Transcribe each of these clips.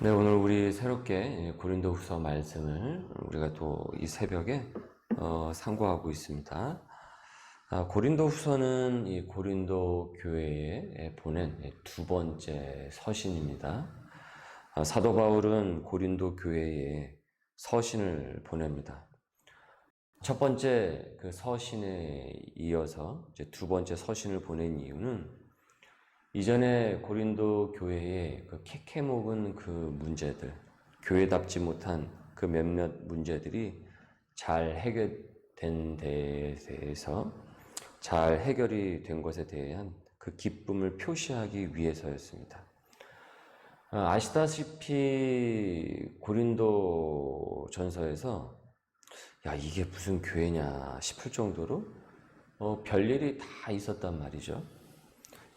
네, 오늘 우리 새롭게 고린도후서 말씀을 우리가 또 이 새벽에 상고하고 있습니다. 고린도후서는 이 고린도 교회에 보낸 두 번째 서신입니다. 사도 바울은 고린도 교회에 서신을 보냅니다. 첫 번째 그 서신에 이어서 이제 두 번째 서신을 보낸 이유는 이전에 고린도 교회에 그 캐캐묵은 그 문제들, 교회답지 못한 그 몇몇 문제들이 잘 해결된 데에 대해서 잘 해결이 된 것에 대한 그 기쁨을 표시하기 위해서였습니다. 아시다시피 고린도 전서에서 야, 이게 무슨 교회냐 싶을 정도로 별일이 다 있었단 말이죠.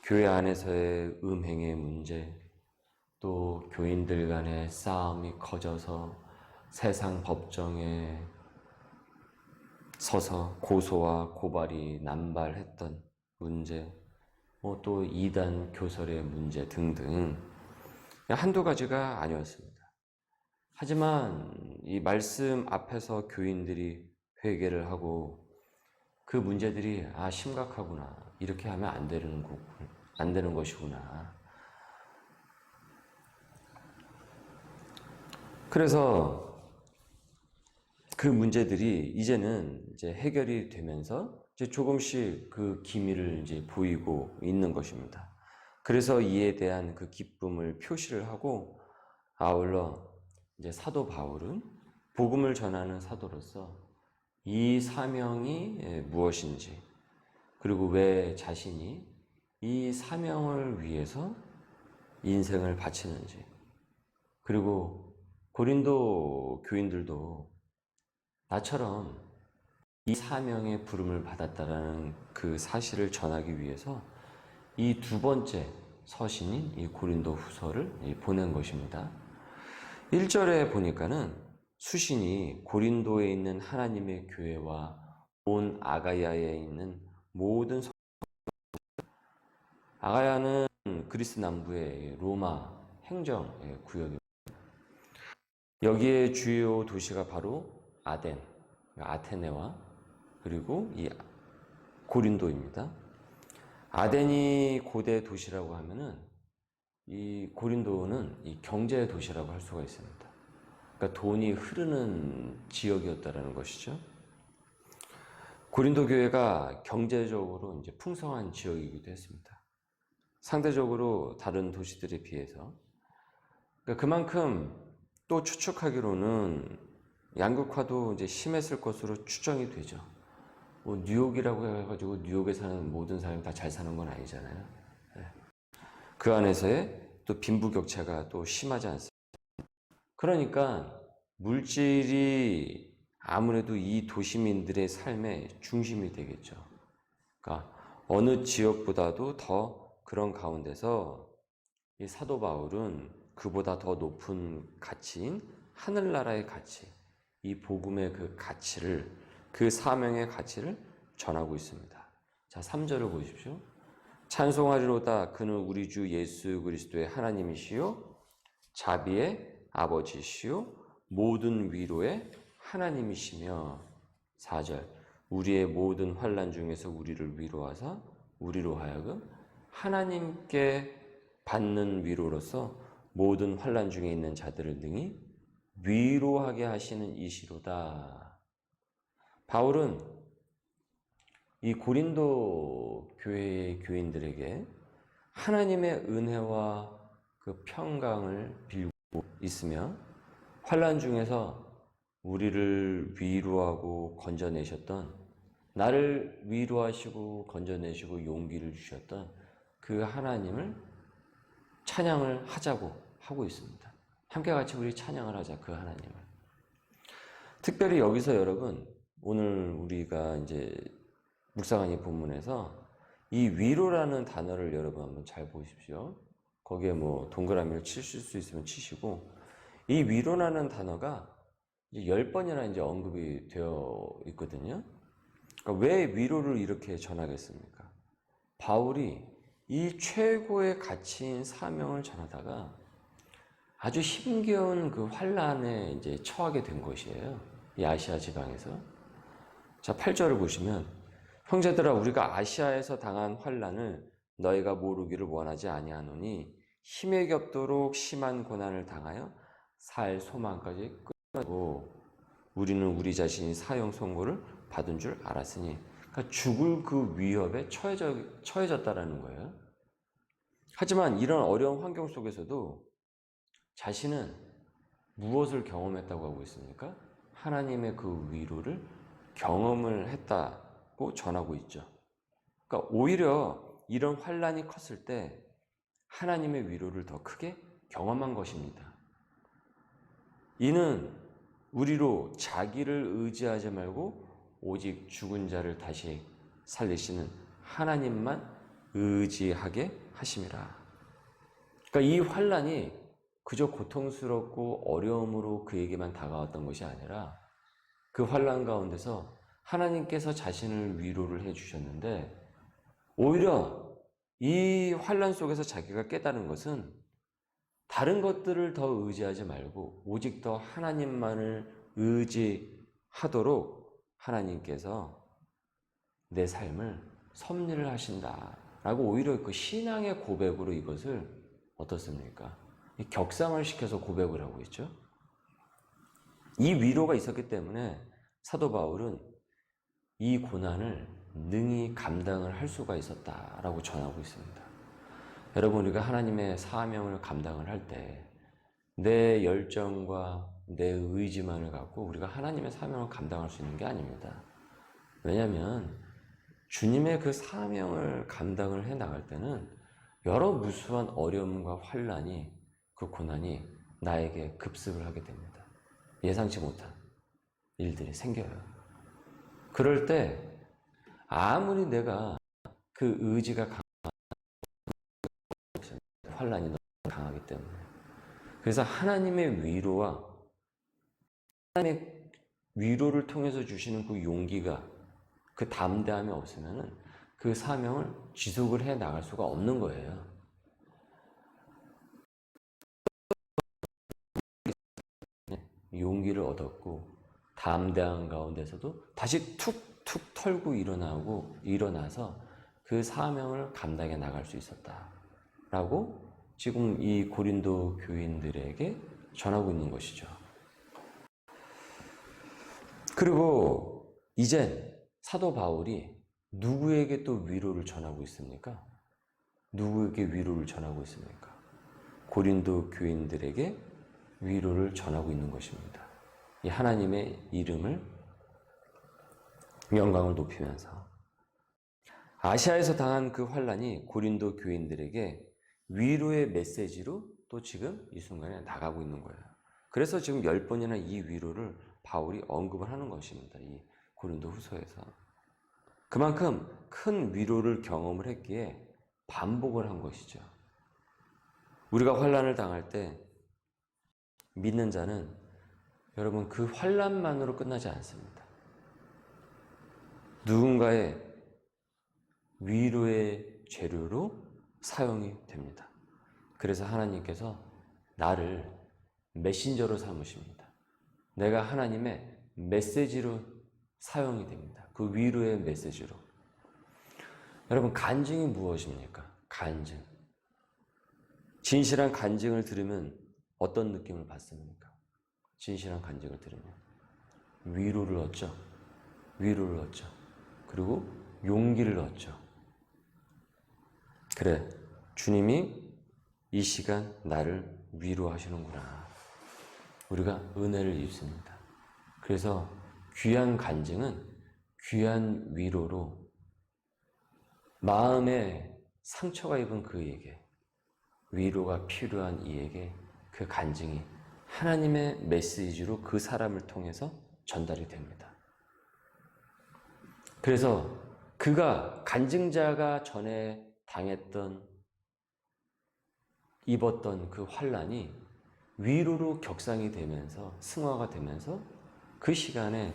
교회 안에서의 음행의 문제, 또 교인들 간의 싸움이 커져서 세상 법정에 서서 고소와 고발이 남발했던 문제, 또 이단 교설의 문제 등등 한두 가지가 아니었습니다. 하지만 이 말씀 앞에서 교인들이 회개를 하고 그 문제들이 심각하구나, 이렇게 하면 안 되는 것이구나. 그래서 그 문제들이 이제는 이제 해결이 되면서 이제 조금씩 그 기미를 이제 보이고 있는 것입니다. 그래서 이에 대한 그 기쁨을 표시를 하고 아울러 이제 사도 바울은 복음을 전하는 사도로서 이 사명이 무엇인지, 그리고 왜 자신이 이 사명을 위해서 인생을 바치는지, 그리고 고린도 교인들도 나처럼 이 사명의 부름을 받았다라는 그 사실을 전하기 위해서 이 두 번째 서신인 이 고린도 후서를 보낸 것입니다. 1절에 보니까는 수신이 고린도에 있는 하나님의 교회와 온 아가야에 있는 모든 아가야는 그리스 남부의 로마 행정 구역입니다. 여기에 주요 도시가 바로 아덴, 아테네와 그리고 이 고린도입니다. 아덴이 고대 도시라고 하면은 이 고린도는 이 경제 도시라고 할 수가 있습니다. 그러니까 돈이 흐르는 지역이었다라는 것이죠. 고린도 교회가 경제적으로 이제 풍성한 지역이기도 했습니다. 상대적으로 다른 도시들에 비해서. 그러니까 그만큼 또 추측하기로는 양극화도 이제 심했을 것으로 추정이 되죠. 뭐 뉴욕이라고 해가지고 뉴욕에 사는 모든 사람이 다 잘 사는 건 아니잖아요. 그 안에서의 또 빈부격차가 또 심하지 않습니다. 그러니까 물질이 아무래도 이 도시민들의 삶의 중심이 되겠죠. 그러니까 어느 지역보다도 더 그런 가운데서 이 사도 바울은 그보다 더 높은 가치인 하늘나라의 가치, 이 복음의 그 가치를, 그 사명의 가치를 전하고 있습니다. 자, 3절을 보십시오. 찬송하리로다. 그는 우리 주 예수 그리스도의 하나님이시요 자비의 아버지시요 모든 위로의 하나님이시며. 4절. 우리의 모든 환난 중에서 우리를 위로하사 우리로 하여금 하나님께 받는 위로로서 모든 환난 중에 있는 자들을 능히 위로하게 하시는 이시로다. 바울은 이 고린도 교회의 교인들에게 하나님의 은혜와 그 평강을 빌고 있으며 환난 중에서 우리를 위로하고 건져내셨던, 나를 위로하시고 건져내시고 용기를 주셨던 그 하나님을 찬양을 하자고 하고 있습니다. 함께 같이 우리 찬양을 하자, 그 하나님을. 특별히 여기서 여러분, 오늘 우리가 이제 묵상한 이 본문에서 이 위로라는 단어를 여러분 한번 잘 보십시오. 거기에 뭐 동그라미를 치실 수 있으면 치시고, 이 위로라는 단어가 이제 10번이나 이제 언급이 되어 있거든요. 그러니까 왜 위로를 이렇게 전하겠습니까? 바울이 이 최고의 가치인 사명을 전하다가 아주 힘겨운 그 환란에 이제 처하게 된 것이에요. 이 아시아 지방에서. 자, 8절을 보시면 형제들아 우리가 아시아에서 당한 환란을 너희가 모르기를 원하지 아니하노니 힘에 겹도록 심한 고난을 당하여 살 소망까지 끊고 우리는 우리 자신이 사형 선고를 받은 줄 알았으니 그러니까 죽을 그 위협에 처해졌다라는 거예요. 하지만 이런 어려운 환경 속에서도 자신은 무엇을 경험했다고 하고 있습니까? 하나님의 그 위로를 경험을 했다고 전하고 있죠. 그러니까 오히려 이런 환란이 컸을 때 하나님의 위로를 더 크게 경험한 것입니다. 이는 우리로 자기를 의지하지 말고 오직 죽은 자를 다시 살리시는 하나님만 의지하게 하심이라. 그러니까 이 환란이 그저 고통스럽고 어려움으로 그에게만 다가왔던 것이 아니라 그 환란 가운데서 하나님께서 자신을 위로를 해주셨는데 오히려 이 환란 속에서 자기가 깨달은 것은 다른 것들을 더 의지하지 말고 오직 더 하나님만을 의지하도록 하나님께서 내 삶을 섭리를 하신다라고 오히려 그 신앙의 고백으로 이것을 어떻습니까? 격상을 시켜서 고백을 하고 있죠. 이 위로가 있었기 때문에 사도 바울은 이 고난을 능히 감당을 할 수가 있었다라고 전하고 있습니다. 여러분, 우리가 하나님의 사명을 감당을 할 때 내 열정과 내 의지만을 갖고 우리가 하나님의 사명을 감당할 수 있는 게 아닙니다. 왜냐하면 주님의 그 사명을 감당을 해 나갈 때는 여러 무수한 어려움과 환란이 그 고난이 나에게 급습을 하게 됩니다. 예상치 못한 일들이 생겨요. 그럴 때 아무리 내가 그 의지가 환란이 너무 강하기 때문에 그래서 하나님의 위로와 하나님의 위로를 통해서 주시는 그 용기가 그 담대함이 없으면 그 사명을 지속을 해 나갈 수가 없는 거예요. 용기를 얻었고 담대한 가운데서도 다시 툭툭 털고 일어나서 그 사명을 감당해 나갈 수 있었다라고 지금 이 고린도 교인들에게 전하고 있는 것이죠. 그리고 이젠 사도 바울이 누구에게 또 위로를 전하고 있습니까? 누구에게 위로를 전하고 있습니까? 고린도 교인들에게 위로를 전하고 있는 것입니다. 이 하나님의 이름을 영광을 높이면서 아시아에서 당한 그 환란이 고린도 교인들에게 위로의 메시지로 또 지금 이 순간에 나가고 있는 거예요. 그래서 지금 10번이나 이 위로를 바울이 언급을 하는 것입니다. 이 고린도 후서에서. 그만큼 큰 위로를 경험을 했기에 반복을 한 것이죠. 우리가 환란을 당할 때 믿는 자는 여러분 그 환란만으로 끝나지 않습니다. 누군가의 위로의 재료로 사용이 됩니다. 그래서 하나님께서 나를 메신저로 삼으십니다. 내가 하나님의 메시지로 사용이 됩니다. 그 위로의 메시지로. 여러분, 간증이 무엇입니까? 간증. 진실한 간증을 들으면 어떤 느낌을 받습니까? 진실한 간증을 들으면 위로를 얻죠. 위로를 얻죠. 그리고 용기를 얻죠. 그래, 주님이 이 시간 나를 위로하시는구나. 우리가 은혜를 입습니다. 그래서 귀한 간증은 귀한 위로로 마음에 상처가 입은 그에게 위로가 필요한 이에게 그 간증이 하나님의 메시지로 그 사람을 통해서 전달이 됩니다. 그래서 그가 간증자가 전에 당했던 입었던 그 환란이 위로로 격상이 되면서 승화가 되면서 그 시간에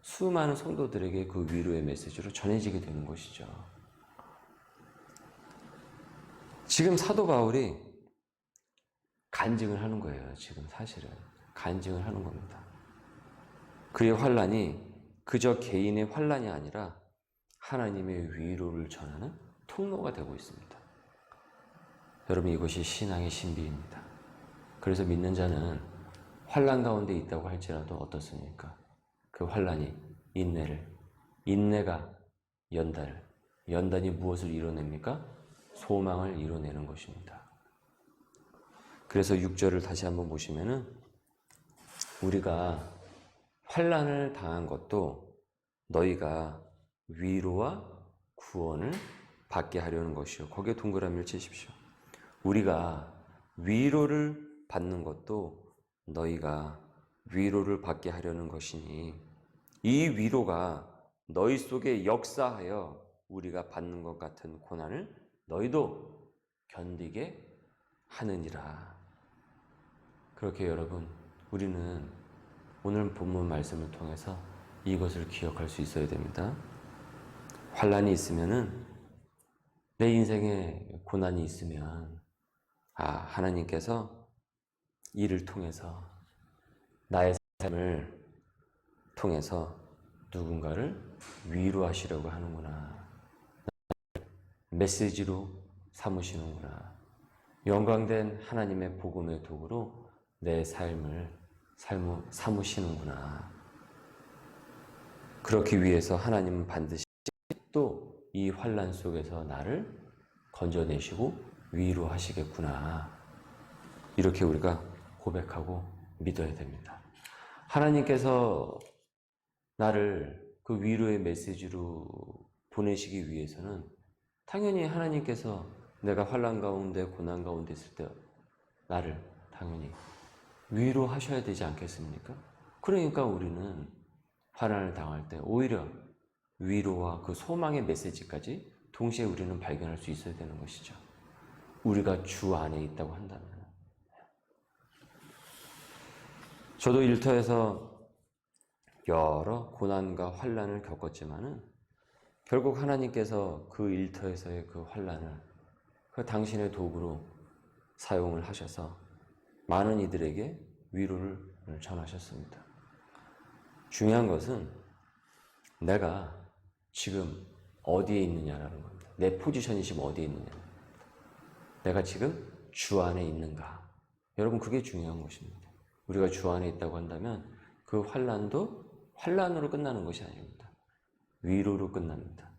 수많은 성도들에게 그 위로의 메시지로 전해지게 되는 것이죠. 지금 사도 바울이 간증을 하는 거예요. 지금 사실은 간증을 하는 겁니다. 그의 환난이 그저 개인의 환난이 아니라 하나님의 위로를 전하는 통로가 되고 있습니다. 여러분, 이것이 신앙의 신비입니다. 그래서 믿는 자는 환난 가운데 있다고 할지라도 어떻습니까? 그 환난이 인내가 연단이 무엇을 이뤄냅니까? 소망을 이뤄내는 것입니다. 그래서 6절을 다시 한번 보시면은 우리가 환난을 당한 것도 너희가 위로와 구원을 받게 하려는 것이요. 거기에 동그라미를 치십시오. 우리가 위로를 받는 것도 너희가 위로를 받게 하려는 것이니 이 위로가 너희 속에 역사하여 우리가 받는 것 같은 고난을 너희도 견디게 하느니라. 그렇게 여러분, 우리는 오늘 본문 말씀을 통해서 이것을 기억할 수 있어야 됩니다. 환난이 있으면은, 내 인생에 고난이 있으면, 하나님께서 이를 통해서, 나의 삶을 통해서 누군가를 위로하시려고 하는구나. 메시지로 삼으시는구나. 영광된 하나님의 복음의 도구로 내 삶을 삼으시는구나. 그렇기 위해서 하나님은 반드시 또 이 환난 속에서 나를 건져내시고 위로하시겠구나. 이렇게 우리가 고백하고 믿어야 됩니다. 하나님께서 나를 그 위로의 메시지로 보내시기 위해서는 당연히 하나님께서 내가 환난 가운데 고난 가운데 있을 때 나를 당연히 위로하셔야 되지 않겠습니까? 그러니까 우리는 환난을 당할 때 오히려 위로와 그 소망의 메시지까지 동시에 우리는 발견할 수 있어야 되는 것이죠. 우리가 주 안에 있다고 한다면. 저도 일터에서 여러 고난과 환난을 겪었지만은 결국 하나님께서 그 일터에서의 그 환난을 그 당신의 도구로 사용을 하셔서 많은 이들에게 위로를 전하셨습니다. 중요한 것은 내가 지금 어디에 있느냐라는 겁니다. 내 포지션이 지금 어디에 있느냐. 내가 지금 주 안에 있는가. 여러분, 그게 중요한 것입니다. 우리가 주 안에 있다고 한다면 그 환난도 환난으로 끝나는 것이 아닙니다. 위로로 끝납니다.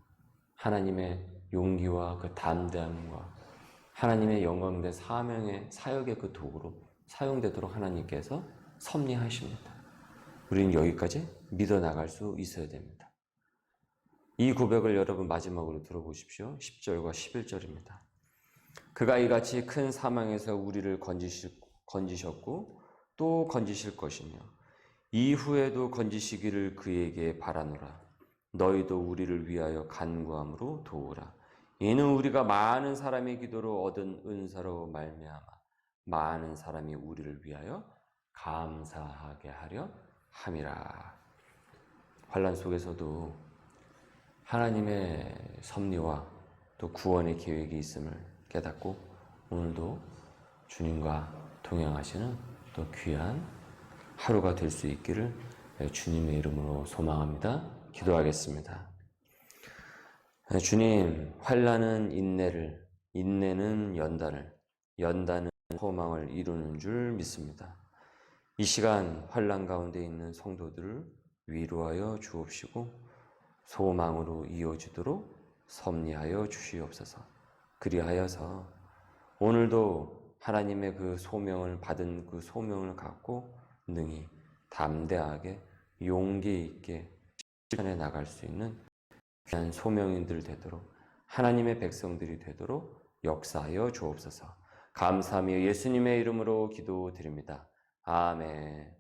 하나님의 용기와 그 담대함과 하나님의 영광된 사역의 그 도구로 사용되도록 하나님께서 섭리하십니다. 우리는 여기까지 믿어 나갈 수 있어야 됩니다. 이 고백을 여러분 마지막으로 들어보십시오. 10절과 11절입니다. 그가 이같이 큰 사망에서 우리를 건지셨고 또 건지실 것이며 이후에도 건지시기를 그에게 바라노라. 너희도 우리를 위하여 간구함으로 도우라. 이는 우리가 많은 사람의 기도로 얻은 은사로 말미암아 많은 사람이 우리를 위하여 감사하게 하려 함이라. 환난 속에서도 하나님의 섭리와 또 구원의 계획이 있음을 깨닫고 오늘도 주님과 동행하시는 또 귀한 하루가 될 수 있기를 주님의 이름으로 소망합니다. 기도하겠습니다. 주님, 환난은 인내를, 인내는 연단을, 연단은 소망을 이루는 줄 믿습니다. 이 시간 환난 가운데 있는 성도들을 위로하여 주옵시고 소망으로 이어지도록 섭리하여 주시옵소서. 그리하여서 오늘도 하나님의 그 소명을 받은 그 소명을 갖고 능히 담대하게 용기 있게 실천해 나갈 수 있는 귀한 소명인들 되도록 하나님의 백성들이 되도록 역사하여 주옵소서. 감사하며 예수님의 이름으로 기도드립니다. 아멘.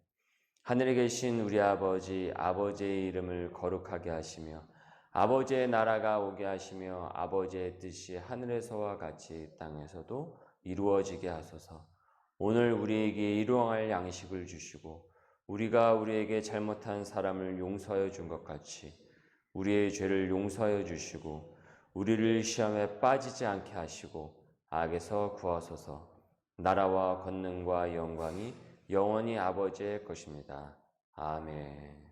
하늘에 계신 우리 아버지, 아버지의 이름을 거룩하게 하시며 아버지의 나라가 오게 하시며 아버지의 뜻이 하늘에서와 같이 땅에서도 이루어지게 하소서. 오늘 우리에게 일용할 양식을 주시고 우리가 우리에게 잘못한 사람을 용서하여 준 것 같이 우리의 죄를 용서하여 주시고 우리를 시험에 빠지지 않게 하시고 악에서 구하소서. 나라와 권능과 영광이 영원히 아버지의 것입니다. 아멘.